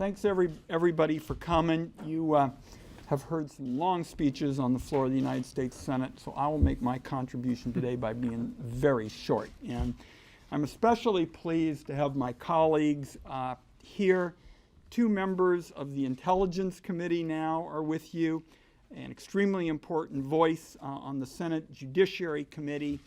Thanks everybody for coming. You have heard some long speeches on the floor of the United States Senate, so I will make my contribution today by being very short. And I'm especially pleased to have my colleagues here. Two members of the Intelligence Committee now are with you, an extremely important voice on the Senate Judiciary Committee,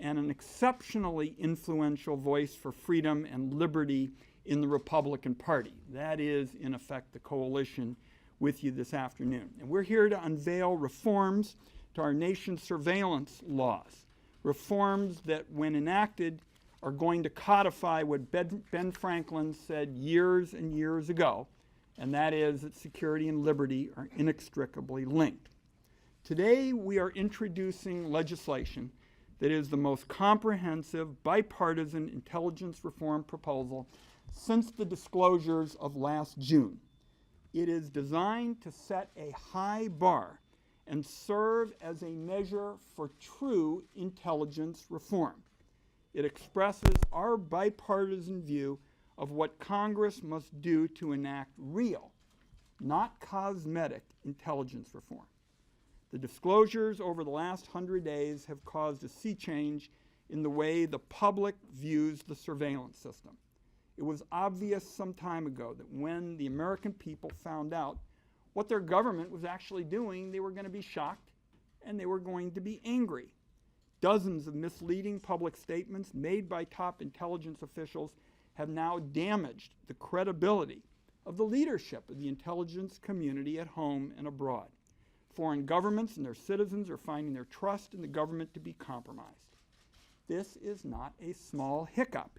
and an exceptionally influential voice for freedom and liberty in the Republican Party. That is, in effect, the coalition with you this afternoon. And we're here to unveil reforms to our nation's surveillance laws, reforms that, when enacted, are going to codify what Ben Franklin said years and years ago, and that is that security and liberty are inextricably linked. Today, we are introducing legislation that is the most comprehensive bipartisan intelligence reform proposal since the disclosures of last June. It is designed to set a high bar and serve as a measure for true intelligence reform. It expresses our bipartisan view of what Congress must do to enact real, not cosmetic, intelligence reform. The disclosures over the last 100 days have caused a sea change in the way the public views the surveillance system. It was obvious some time ago that when the American people found out what their government was actually doing, they were going to be shocked and they were going to be angry. Dozens of misleading public statements made by top intelligence officials have now damaged the credibility of the leadership of the intelligence community at home and abroad. Foreign governments and their citizens are finding their trust in the government to be compromised. This is not a small hiccup.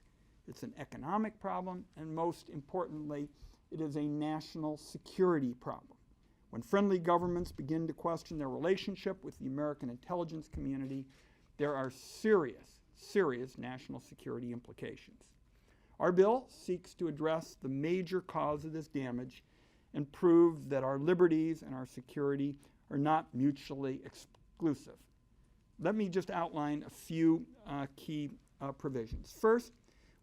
It's an economic problem, and most importantly, it is a national security problem. When friendly governments begin to question their relationship with the American intelligence community, there are serious national security implications. Our bill seeks to address the major cause of this damage and prove that our liberties and our security are not mutually exclusive. Let me just outline a few key provisions. First,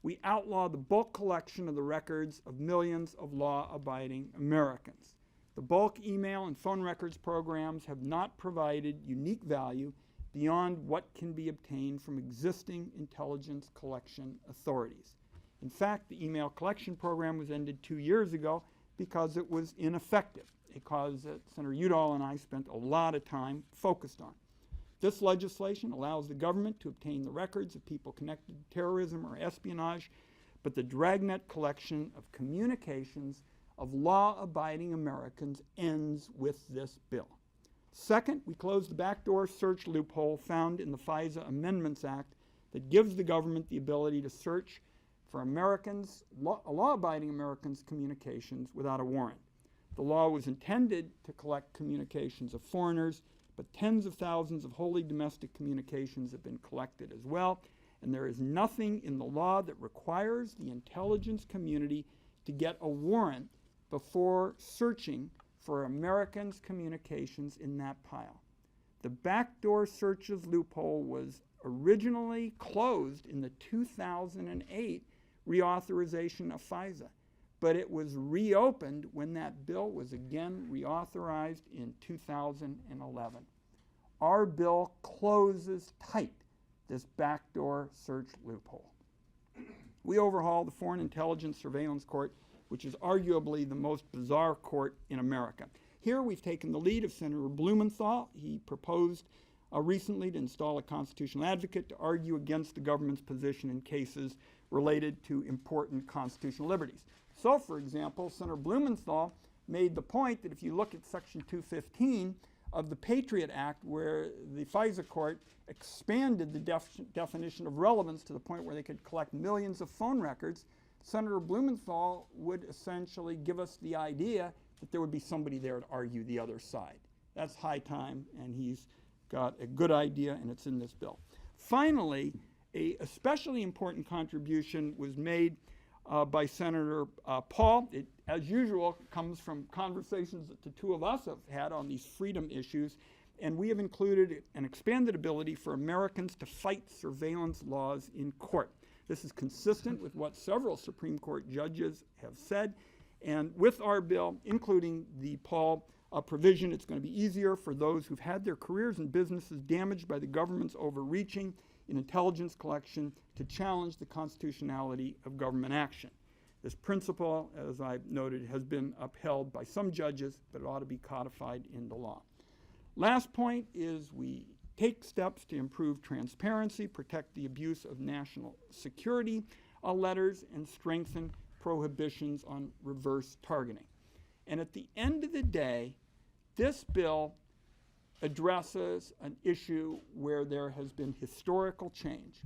we outlaw the bulk collection of the records of millions of law-abiding Americans. The bulk email and phone records programs have not provided unique value beyond what can be obtained from existing intelligence collection authorities. In fact, the email collection program was ended 2 years ago because it was ineffective, a cause that Senator Udall and I spent a lot of time focused on. This legislation allows the government to obtain the records of people connected to terrorism or espionage, but the dragnet collection of communications of law-abiding Americans ends with this bill. Second, we close the backdoor search loophole found in the FISA Amendments Act that gives the government the ability to search for Americans, law-abiding Americans' communications without a warrant. The law was intended to collect communications of foreigners, but tens of thousands of wholly domestic communications have been collected as well, and there is nothing in the law that requires the intelligence community to get a warrant before searching for Americans' communications in that pile. The backdoor searches loophole was originally closed in the 2008 reauthorization of FISA, but it was reopened when that bill was again reauthorized in 2011. Our bill closes tight this backdoor search loophole. We overhaul the Foreign Intelligence Surveillance Court, which is arguably the most bizarre court in America. Here we've taken the lead of Senator Blumenthal. He proposed recently to install a constitutional advocate to argue against the government's position in cases related to important constitutional liberties. So, for example, Senator Blumenthal made the point that if you look at Section 215 of the Patriot Act, where the FISA court expanded the definition of relevance to the point where they could collect millions of phone records, Senator Blumenthal would essentially give us the idea that there would be somebody there to argue the other side. That's high time, and he's got a good idea, and it's in this bill. Finally, a especially important contribution was made by Senator Paul. It, as usual, comes from conversations that the two of us have had on these freedom issues, and we have included an expanded ability for Americans to fight surveillance laws in court. This is consistent with what several Supreme Court judges have said, And with our bill, including the Paul provision, it's going to be easier for those who've had their careers and businesses damaged by the government's overreaching in intelligence collection to challenge the constitutionality of government action. This principle, as I've noted, has been upheld by some judges, but it ought to be codified into law. Last point is we take steps to improve transparency, protect the abuse of national security letters, and strengthen prohibitions on reverse targeting. And at the end of the day, this bill addresses an issue where there has been historical change.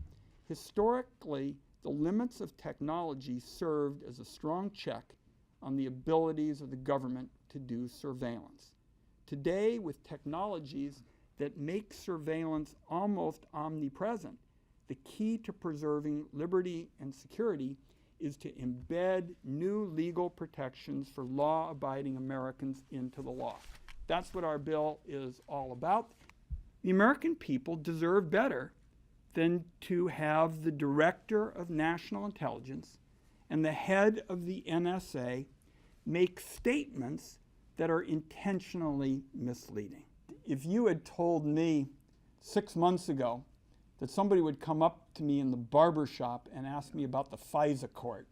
Historically, the limits of technology served as a strong check on the abilities of the government to do surveillance. Today, with technologies that make surveillance almost omnipresent, the key to preserving liberty and security is to embed new legal protections for law-abiding Americans into the law. That's what our bill is all about. The American people deserve better than to have the Director of National Intelligence and the head of the NSA make statements that are intentionally misleading. If you had told me 6 months ago that somebody would come up to me in the barber shop and ask me about the FISC court,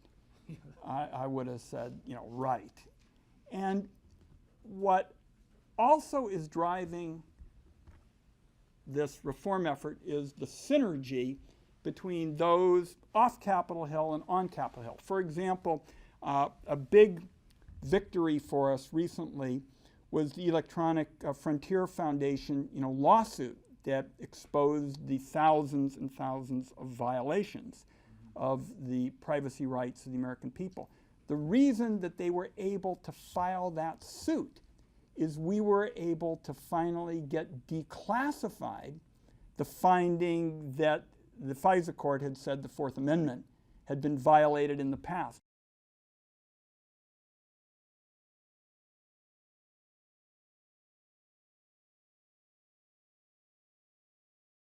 I would have said, right. And what also is driving this reform effort is the synergy between those off Capitol Hill and on Capitol Hill. For example, a big victory for us recently was the Electronic Frontier Foundation lawsuit that exposed the thousands and thousands of violations of the privacy rights of the American people. The reason that they were able to file that suit is we were able to finally get declassified the finding that the FISC court had said the Fourth Amendment had been violated in the past.